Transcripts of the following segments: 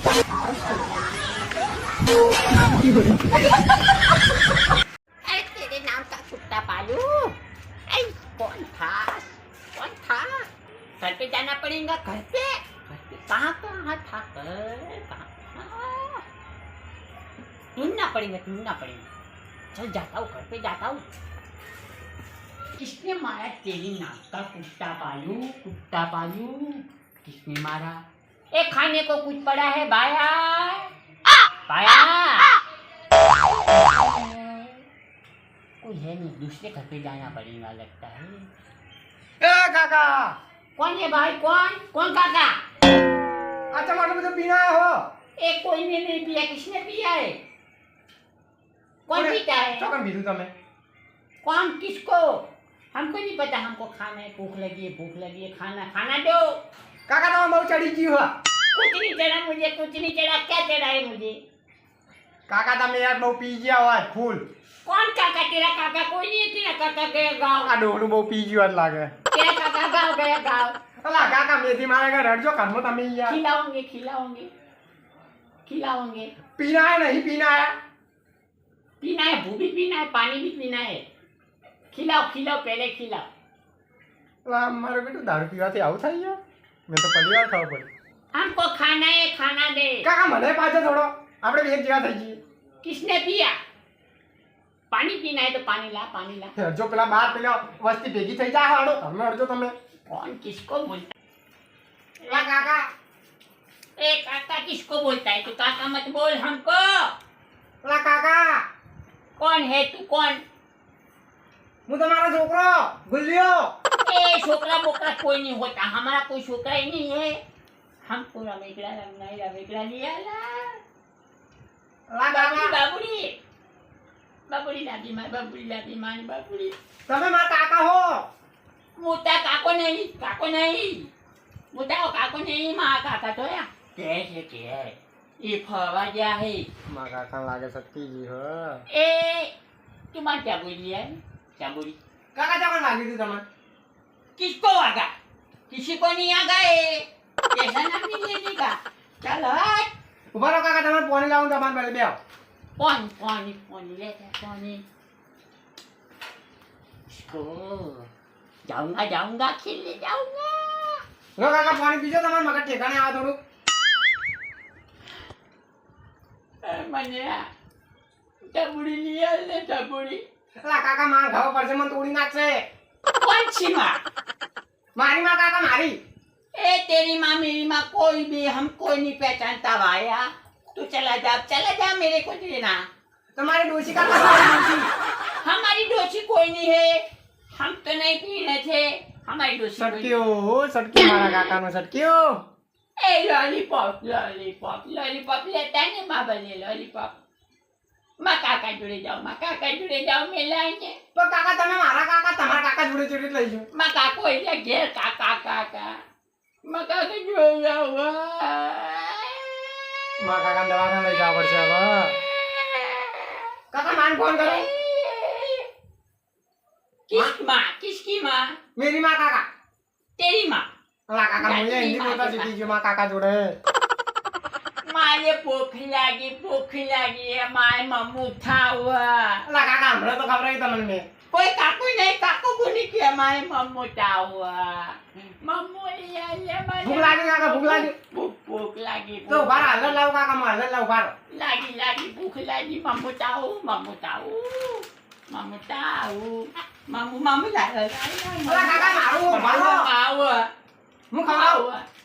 अरे तेरे नाम का कुत्ता पालू। ऐ कौन था? कौन था? घर पे जाना पड़ेगा, घर पे। कहाँ कहाँ था? ढूंढना पड़ेगा, ढूंढना पड़ेगा। चल जाता हूँ, घर पे जाता हूँ। किसने मारा तेरी नाक का कुत्ता पालू? कुत्ता पालू किसने मारा? ए खाने को कुछ पड़ा है भाया? भाया कोई है नहीं, दूसरे घर पे जाना पड़ेगा लगता है। ए काका, कौन है भाई? कौन कौन काका? अच्छा मतलब तो पीना है हो? ए कोई ने नहीं पिया। किसने पिया है? कौन पीता है? चौकन पीलू तमें। कौन? किसको? हमको नहीं पता। हमको खाना है, भूख लगी है, भूख लगी है। खाना खाना दो। काका तो बहुत चढ़ी जी हुआ। कुछ नहीं चढ़ा मुझे, कुछ नहीं चढ़ा। क्या चढ़ा है मुझे? काका तमें यार बहुत पी गया हुआ है फूल। कौन काका? तेरा काका कोई नहीं है। तेरा काका गया गाँव। आ डोलू बहुत पी गया लागे। तेरा काका गाँव गया गाँव। अला काका मेथी मारेगा रड़जो कर्मो तमें यार। खिलाओगे खिलाओगे खिलाओगे। पीना है नहीं पीना है? पीना है, भू भी पीना है, पानी भी पीना है। खिलाओ खिलाओ, पहले खिलाओ। अला मारे बेटू दारू पीवा थे आउ था यार। मैं तो पहली बार खाओ पड़ी। हमको खाना है, खाना दे। काका मने पाछे थोड़ो આપણે એક જગ્યા થઈ ગઈ। किसने पिया? पानी पीना है तो पानी ला, पानी ला। જો પેલા બાર પેલા વસ્તી ભેગી થઈ જાય હાડો તમે અડજો તમે। कौन किसको बोलता है? લા કાકા, ए काका किसको बोलता है? तू काका मत बोल हमको। લા કાકા, कौन है तू? कौन? હું તમારો છોકરો ગુલ્લિયો। ए छोकरा बोकरा कोई नहीं होता। हमारा कोई छोकरा ही नहीं है। हमको रमेगड़ा रमेगड़ा लिया ला। લા કાકા, बाबुड़ी बाबुड़ी लागी मार, बाबुड़ी लागी मार, बाबुड़ी। તમે મારા કાકા હો। मोटा काको नहीं, काको नहीं। मोटा काको नहीं, माँ काका तो या कैसे क्या है? ये फवा क्या है? મારા કાકા લાગે શક્તિ જી હો। ए तुम्हारे क्या बोली है? क्या बोली? કાકા ચાકણ લાગી દી તમે। किसको आगा? किसी को नहीं आगा है। कैसा नाम नहीं लेने का? चल हट। ઉભા રહો કાકા, તમારે પાણી લાવું તમારે પહેલે બેહો। पानी पानी पानी लेता पानी। इसको जाऊंगा जाऊंगा, खेलने जाऊंगा। લો કાકા પાણી પીજો, તમારે મગજ ઠેકાણે આવે થોડું। મને ટબુડી લઈ આવ ને, ટબુડી। લા કાકા માર ઘાવ પડશે, મને તોડી નાખશે। कौन सी माँ? મારી માં કાકા મારી। ए तेरी माँ मेरी माँ कोई भी, हम कोई नहीं पहचानता भाया। तू चला जा, मेरे को देना। તમારી ડોશી કાકા મારી। हमारी डोसी कोई नहीं है। हम तो नहीं पीने थे। हमारी डोसी कोई नहीं। સટક્યો સટક્યો મારા કાકાનો સટક્યો। ए लॉलीपॉप लॉलीपॉप लॉलीपॉप लेता है ना बाबा, ले लॉलीपॉप। माँ काका जुड़े जाओ, मेला आएंगे। તો કાકા તમે મારા કાકા તમારા કાકા જોડે જોડે લઈ જાઓ। माँ काको इधर घेर, काका काका। माँ काका जुड़े जाओ। મારા કાકા દવાખાને લઈ જવા પડશે હવે। કાકા માન ફોન કરો। किसकी माँ? मेरी माँ काका। तेरी माँ। લા કાકા મુझे हिंदी बोलता सीखी जो माँ काका जोड़े। मारे भूख लगी है। माए मम्मू था हुआ। લા કાકા हमरे तो खबर है तमन में। कोई काकू नहीं, काकू को नहीं किया। माए मम्मू था हुआ। मम्मू ये भूख लागी काका, भूख लागी। भूख लगी तो बाहर हल्ला लाओ काका, मैं हल्ला लाओ बाहर। लगी भूख लगी। मम्मू ताऊ मम्मू ला લા કાકા મારું ભાલો। माऊ હું ખવરાવ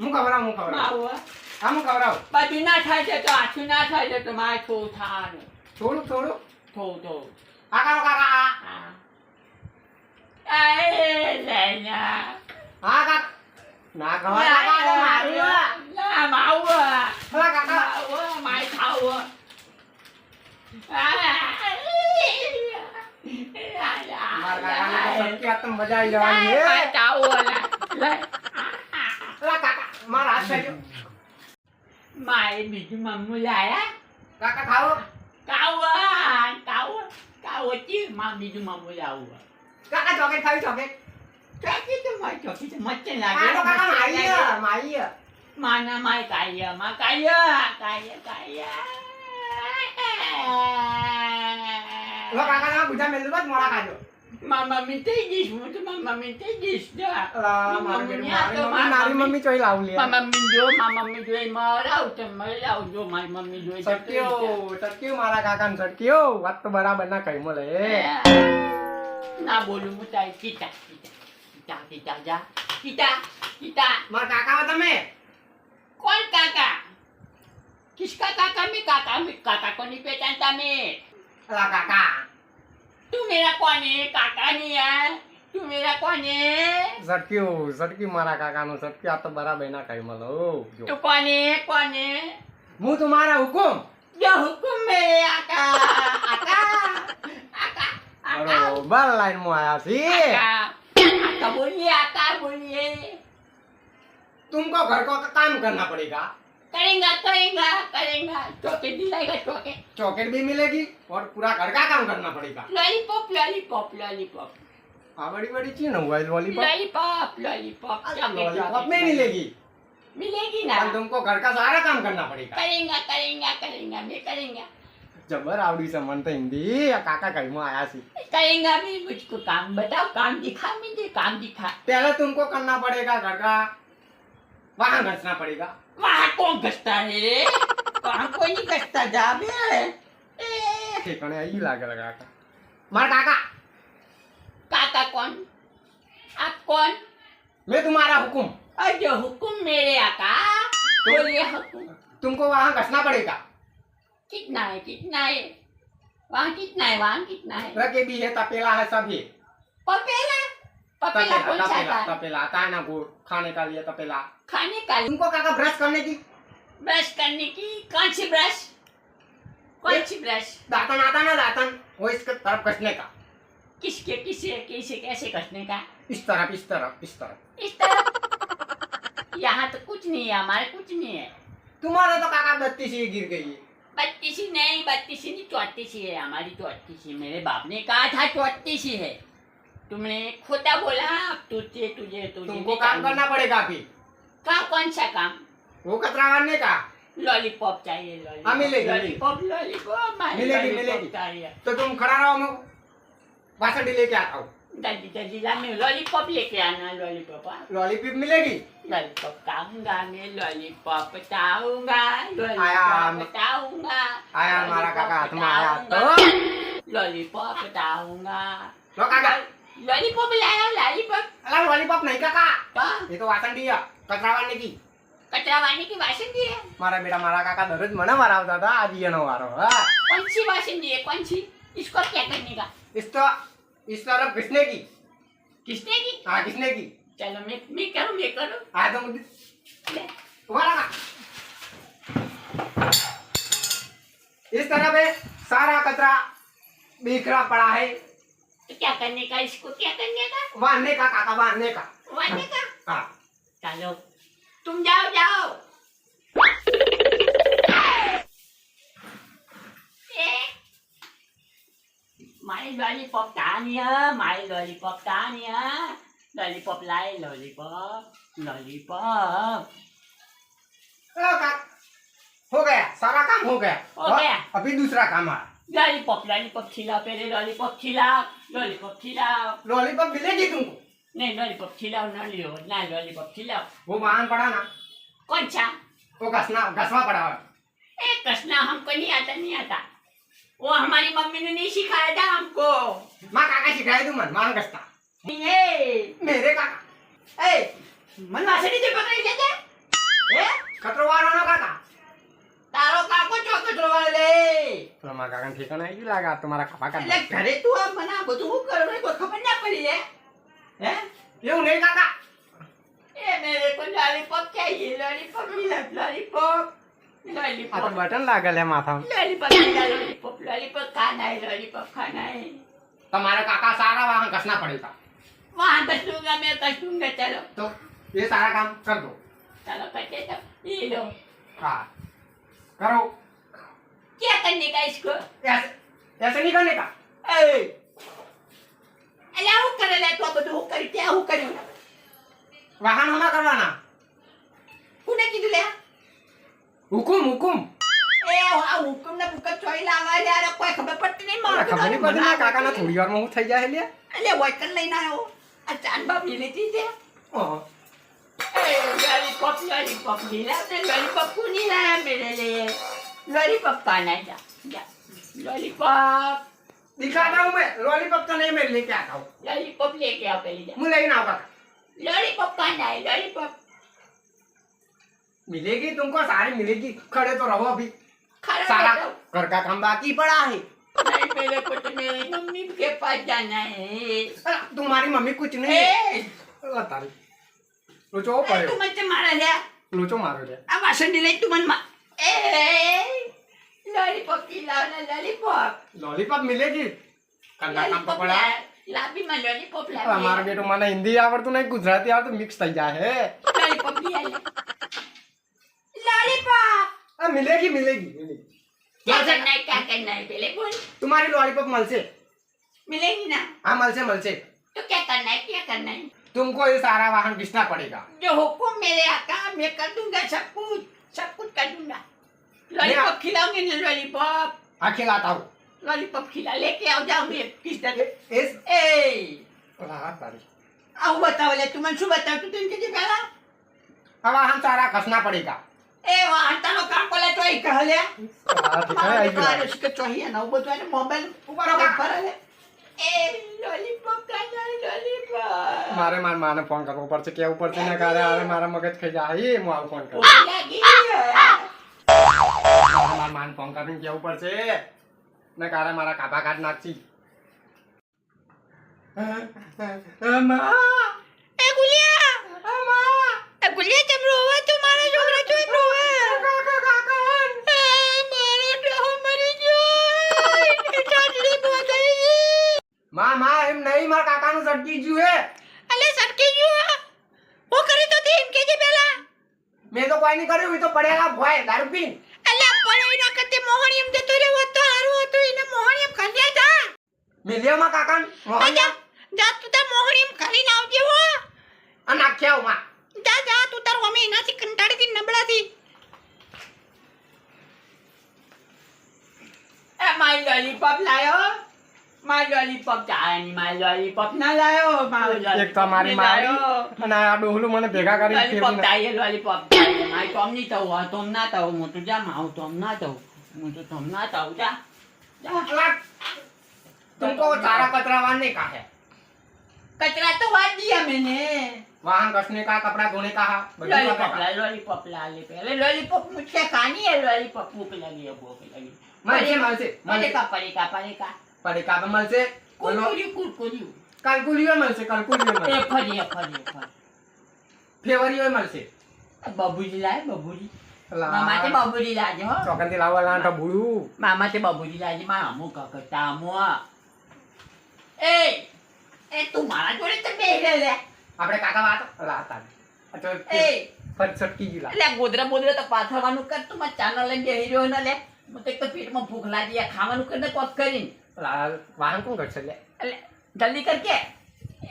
હું ખવરાવ माऊ હા હું ખવરાવ। બધું ના થાય છે તો આછું ના થાય છે તો મારે થોડું થવાનું। થોડું થોડું થોડું આ કરો કાકા। લેના હા કાકા ના ખવાય કાકા તો મારું। ના માવું લા કાકા મારે ખાવું। મારા કાકાને તો સટકી આતમ મજા આવી જવાની છે। લા કાકા મારા હાથ છેડ્યો। મારે બીજું મમ્મુ લાયા। કાકા ખાઓ। કાવો ચી માં બીજું મમ્મુ લાવું। કાકા ચોકલેટ ખાવી ચોકલેટ। ચોકી તો મારી ચોકી તો મસ્ત કાકા લાગે। મારી મારી। Mana mai kaya, ma kaya, kaya. લો કાકા તમે પૂજા મેલ દો મોડા ખાજો Mama minta gis, mutu mama minta gis dah. અલા મારે બેટું મારી મમ્મી ચોઈ લાવ લે Mama minta marau temarau jo mai mami jo. સટક્યો મારા કાકાને સટક્યો વાત તો બરાબર ના કહી મળે Na bolu mutai kita ja. Kita. મારા કાકા હો તમે Kau kakak? Kiska kakak kau ni pecah me. અલા કાકા Tu mera kau ni kakak ni ya. Tu mera kau ni. સટક્યું મારા કાકાનું સટક્યું આ તો બરાબર ના કહી મળે જો Tu kau ni. હું તમારા હુકુમ Ya hukum me aka. બરોબર લાઈનમાં આયા છી Aka boleh. तुमको घर को काम करना पड़ेगा करेंगा. चौके दिलाएगा चौके. चॉकलेट भी मिलेगी और पूरा घर का काम करना पड़ेगा लॉलीपॉप. हाँ बड़ी चीज हुआ लॉलीपॉप लॉलीपॉप. लॉलीपॉप में मिलेगी मिलेगी ना. और तुमको घर का सारा काम करना पड़ेगा करेंगा मैं करेंगा. जबर आवड़ी से मन तो हिंदी या काका कहीं में आया सी करेंगा मैं मुझको काम बताओ काम दिखा मुझे काम दिखा. पहले तुमको करना पड़ेगा घर का वहां घसना पड़ेगा वहाँ कौन घसता है वहाँ कोई नहीं घसता जा बे. ठिकाने यही लागे लगा का मार काका काका कौन आप कौन. मैं तुम्हारा हुकुम अरे हुकुम मेरे आका. बोलिए हुकुम. तुमको वहां घसना पड़ेगा कितना है वहाँ कितना है रखे भी है तपेला है सब है पपेला कौन सा था. तपेला आता है ना गुड़ खाने का लिए तपेला खाने का तुमको काका ब्रश करने की ब्रश करने की कौन सी ब्रश दातन आता ना दातन वो इसके तरफ कसने का किसे कैसे कसने का. इस तरफ इस तरह यहाँ तो कुछ नहीं है हमारे कुछ नहीं है. तुम्हारा तो काका बत्ती सी गिर गई है 32 नहीं 34 है हमारी 34 मेरे बाप ने कहा था 34 है. तुमने खोटा बोला अब तुझे तुमको काम करना पड़ेगा अभी कौन सा काम. वो कचरा मारने का लॉलीपॉप चाहिए हाँ, मिलेगी, लॉलीपॉप मिलेगी चाहिए. तो तुम खड़ा रहो मैं बासठी लेके आता हूँ जल्दी ला मैं लॉलीपॉप लेके आना लॉलीपॉप. लॉलीपॉप मिलेगी लॉलीपॉप खाऊंगा मैं लॉलीपॉप बताऊंगा आया हमारा काका हाथ में आया तो लॉलीपॉप बताऊंगा. लो काका लॉलीपॉप लाया लॉलीपॉप. अला लॉलीपॉप नहीं काका हाँ? ये तो वासन दिया कचरा वारने की कचरा वानी की वासन दी है. मारा बेटा मारा काका दररोज मना मारावता था आज ये नो वारो कौन सी वासन दी है कौन सी. इसको क्या करने का. इस तरफ किसने की किसने की. हाँ किसने की चलो मैं करूँ. हाँ तो तुम्हारा का इस तरफ है सारा कचरा बिखरा पड़ा है तो क्या करने का इसको क्या करने का. बांधने का काका बांधने का वाने का. हाँ चलो तुम जाओ. माई लॉलीपॉप तानिया लॉलीपॉप लाए लॉलीपॉप. हो गया सारा काम हो गया हो गया. अभी दूसरा काम है लॉलीपॉप खिलाओ पहले लॉलीपॉप खिलाओ. लॉलीपॉप मिलेगी तुमको नहीं लॉलीपॉप खिलाओ ना लियो ना लॉलीपॉप खिलाओ. वो वाहन पड़ा ना कौन सा. वो घसवा पड़ा है कसना हमको नहीं आता. वो हमारी मम्मी ने नहीं सिखाया था हमको. माँ काका सिखाए तू मन मान घसता मेरे काका मन वासनी से पकड़ी लेते. कचरो वाला ना काका तारो काको चो कचरो वाले. तो माँ काका ठिकाना ही लगा तुम्हारा खपा का એટલે ઘરે તું આ મના બધું કરો ને કોઈ ખબર ના પડી હે ये नहीं काका એ મેરે को लॉलीपॉप चाहिए लॉलीपॉप आ तो बटन लागल है माथा में लॉलीपॉप खाना है. तुम्हारे काका सारा वहाँ घसना पड़ेगा वहाँ कसूंगा मैं कसूंगा. चलो तो ये सारा काम कर दो करते तो ये लो. हाँ करो क्या करने का इसको. ऐसे नहीं करने का अल्लाह कर ले तो બધું હું કરી ત્યાં હું કર્યું वाहन होना करवाना કોને કીધું લે હુકુમ હુકુમ એ આ હુકમ ને બુકમ ચોઈ લાવા લે અરે કોઈ ખબર પડતી નહીં મારે ખબર નહીં પડતી ના કાકાના થોડી વારમાં હું થઈ જાય લે એટલે વોટન લઈને આવ્યો આ ચાંદબા લીધી છે ઓહો એ લોલીપોપ લીલા ને લોલીપોપ કોની લાયા મેરે લે લોલીપોપ પાના જા લોલીપોપ दिखाता हूँ मैं लॉलीपॉप तो नहीं मैं लेके आता हूँ लॉलीपॉप लेके आओ पहले जा मुझे लेना होगा लॉलीपॉप खाना है लॉलीपॉप मिलेगी तुमको सारी मिलेगी खड़े तो रहो अभी खड़ा सारा बैठो। घर का काम बाकी पड़ा है नहीं मेरे को तो मेरी मम्मी के पास जाना है तुम्हारी मम्मी कुछ नहीं ए अल्लाह तारी लोचो पड़े तू मुझे मारा ले लोचो मारो ले अब वासन दिले तू मन मा ए लॉलीपॉप खिलाओ ना लॉलीपॉप लॉलीपॉप मिलेगी करना काम तो पड़ा लाभी में लॉलीपॉप ला हमारा बेटो माने हिंदी आवड़તું નહીં ગુજરાતી આવડતું મિક્સ થઈ જાય હે लॉलीपॉप लिया ले लॉलीपॉप आ मिलेगी मिलेगी मिलेगी क्या करना है पहले बोल तुम्हारी लॉलीपॉप मलसे मिलेगी ना हाँ मलसे मलसे तो क्या करना है तुमको ये सारा वाहन घिसना पड़ेगा जो हुक्म मेरे आका मैं कर दूंगा सब कुछ कर दूंगा लॉलीपॉप खिलाऊंगी ना लॉलीपॉप हाँ खिलाता हूँ लॉलीपॉप खिला लेके आओ जाऊंगी किस तरह इस ए अल्लाह तारी आओ बताओ ले तुम शू बताओ तू तुम के पहला अब हम सारा कसना पड़ेगा ए वहां तानो काम कोले तो ही कह ले ठीक है आई मारे उसके चाहिए ना वो तो मोबाइल ऊपर पर ले ए लॉलीपॉप खाना है लॉलीपॉप मारे माने फोन करવો પડશે કેવું પડશે ને કારે અરે મારા મગજ ખાઈ જાય હું આવ ફોન કરું भूख लगी મારે ફોન કરીને કેવું પડશે ને કારે મારા કાપા કાઢ નાખી અમા ए गुलिया जब रोवा तो मारा छोकरा जो एम रोवे કાકા કાકા मारो डहो मरी जो चाटली बो गई માં એમ નહીં મારા કાકાનું સટકી ગયું હે અલે સટકી જો वो કરી તો તીન કેજે પેલા મેં તો કોઈ નહીં કર્યું એ તો પડેલા ભોય દારૂ પી અલે પડે ના કરતે મોહણીયમ જતો રે તો હારું હતું એને મોહણીયમ ખાલ્યા જા મિલિયોમાં કાકા મોહન જા તું તાર મોહણીયમ ખાલીને આવજે હો આ નાખ્યા માં જા તું તાર મમ્મી એનાથી કંટાળીથી નબળાથી એ માય લોલીપોપ લાયો માય લોલીપોપ ચાની માય લોલીપોપ ના લાયો માય એક તો મારી મારી અને આ ડોહલું મને ભેગા કરી લોલીપોપ ચાહીએ લોલીપોપ ચાહીએ માય તોમ ની તો તોમ ના તો હું તો જા માઉ તોમ ના તો હું તો તોમ ના તો જા જા तुमको सारा कचरा वाहन का है कचरा तो वाट दिया मैंने वाहन कसने का कपड़ा धोने का है लॉलीपॉप ला ले पहले लॉलीपॉप मुझसे खानी है लॉलीपॉप भूख लगी है भूख लगी मलसे पड़ेगा पड़ेगा मलसे कुरकुरी कलकुलियो मलसे ए फरी फेवरियो मलसे बाबूजी लाए बाबूजी मामा ते बाबूजी लाजे हो ચોકન થી લાવવા લાંટા ભૂળું मामा ते बाबूजी लाजे मामा मु ककता मु ए तू मारा जोड़े तो बेरे ले આપણે કાકા વાત લાતા તો ए ફટ સટકી ગીલા એટલે ગોદરા તો પાથરવાનું કર તું માં ચાનો લઈને બેહી રહ્યો ને લે મને તો પેટમાં ભૂખ લાગી આ ખાવાનું કરીને કોક કરીને વાહન કોણ કરશે લે એટલે જલ્દી કર કે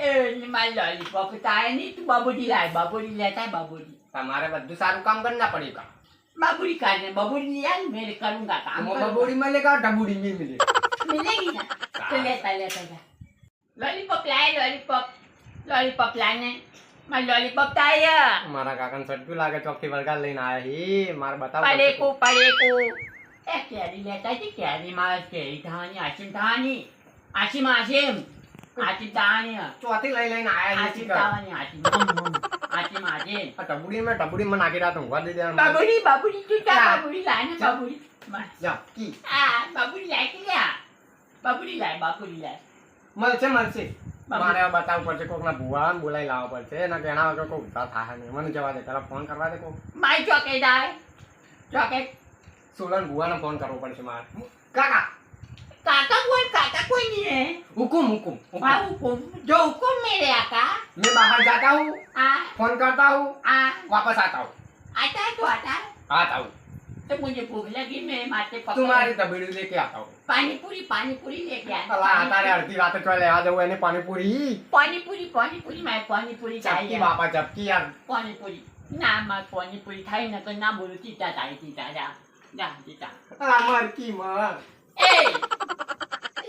એ માય લોલીપોપ તાય નહીં તું બાબુજી લેતા है बाबूजी તમારે બધું સારું કામ કરના પડેगा बाबूजी काटने बाबूजी लिया मैं करूंगा काम वो बबूड़ी मिलेगा डबूड़ी नहीं मिलेगी मिलेगी ना तो लेता जा लॉलीपॉप लाने मैं लॉलीपॉप ताया મારા કાકાને સટક્યું લાગે ચોકથી વળગા લઈને આયા હી માર બતાવ पड़े को ए कैरी लेता है कैरी मार कैरी धानी आशिम धानी ચોથી લઈ લઈને આયા હી आशिम धानी आशिम આ ટબુડી માં નાખી રાત ઊંઘવા દે દે बाबूजी तू क्या बाबूजी लाने बाबूजी જા કી बाबूजी लाए के लिया बाबूजी लाए મળશે મારે બતાવવું પડશે કોકના ભુવાને બોલાવી લાવવા પડશે ના કેણા વગર કોઈ ઉભા થાય નહીં મને જવા દે પેલા ફોન કરવા દે કોક माय चौकीदार સોલન ભુવાને ફોન કરવો પડશે મારે કાકા काका कोई नहीं है હુકુમ हुकुम जो हुकुम मेरे आका मैं बाहर जाता हूँ आ फोन करता हूँ आ वापस आता हूँ आता है तो आता है आता हूँ तो मुझे भूख लगी मैं माथे पकड़ तुम्हारी तबीड़ी लेके आता हूँ पानी पूरी लेके अल्लाह तारे अर्धी रात चले आ जाओ यानी पानी पूरी पानी पूरी मैं पानी पूरी चपकी चाहिए बापा चपकी यार पानी पूरी ના મારે પાણીપુરી થાય ને તો ના બોલું તીતા તારી તીતા જા જા તીતા આ મરકી મર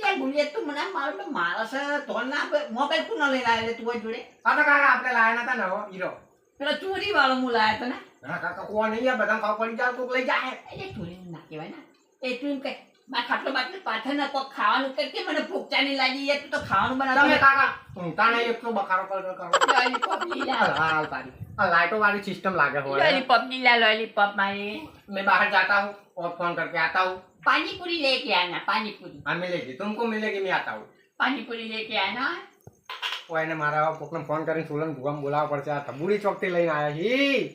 એ ગુલિયા તું મને મારું તો મારસ તો ના મોબાઈલ તું ન લઈ લાવે તું જોડે આ તો કાકા આપણે લાયા નતા ને હો હીરો પેલો ચોરી વાળો હું લાવ્યો તો ને હા કાકા કોણ નહીં આ બધા ખાવ પડી જાય કોક લઈ જાય એ ચોરી ના કહેવાય ને એ તું એમ કે મારે ખાટલો બાટલો પાછળ ના કોક ખાવાનું કે મને ભૂખતા નહીં લાગી યાર તું તો ખાવાનું તમે બનાવતો કાકા ઊંઘતા નહીં એટલો બખારો કરો લોલીપોપ લીલા હાલ તારી આ લાઈટો વાળી સિસ્ટમ લાગે હોય લોલીપોપ લીલા લોલીપોપ મારી मैं बाहर जाता हूँ और फोन करके आता हूँ पानीपुरी लेके आना पानीपुरी हाँ मिलेगी तुमको मिलेगी मैं आता हूँ पानीपुरी लेके आना वो એને મારા કોકને ફોન કરીને સુલન ભુવામ બોલાવવા પડશે આ તબુડી ચોકથી લઈને આવ્યા હી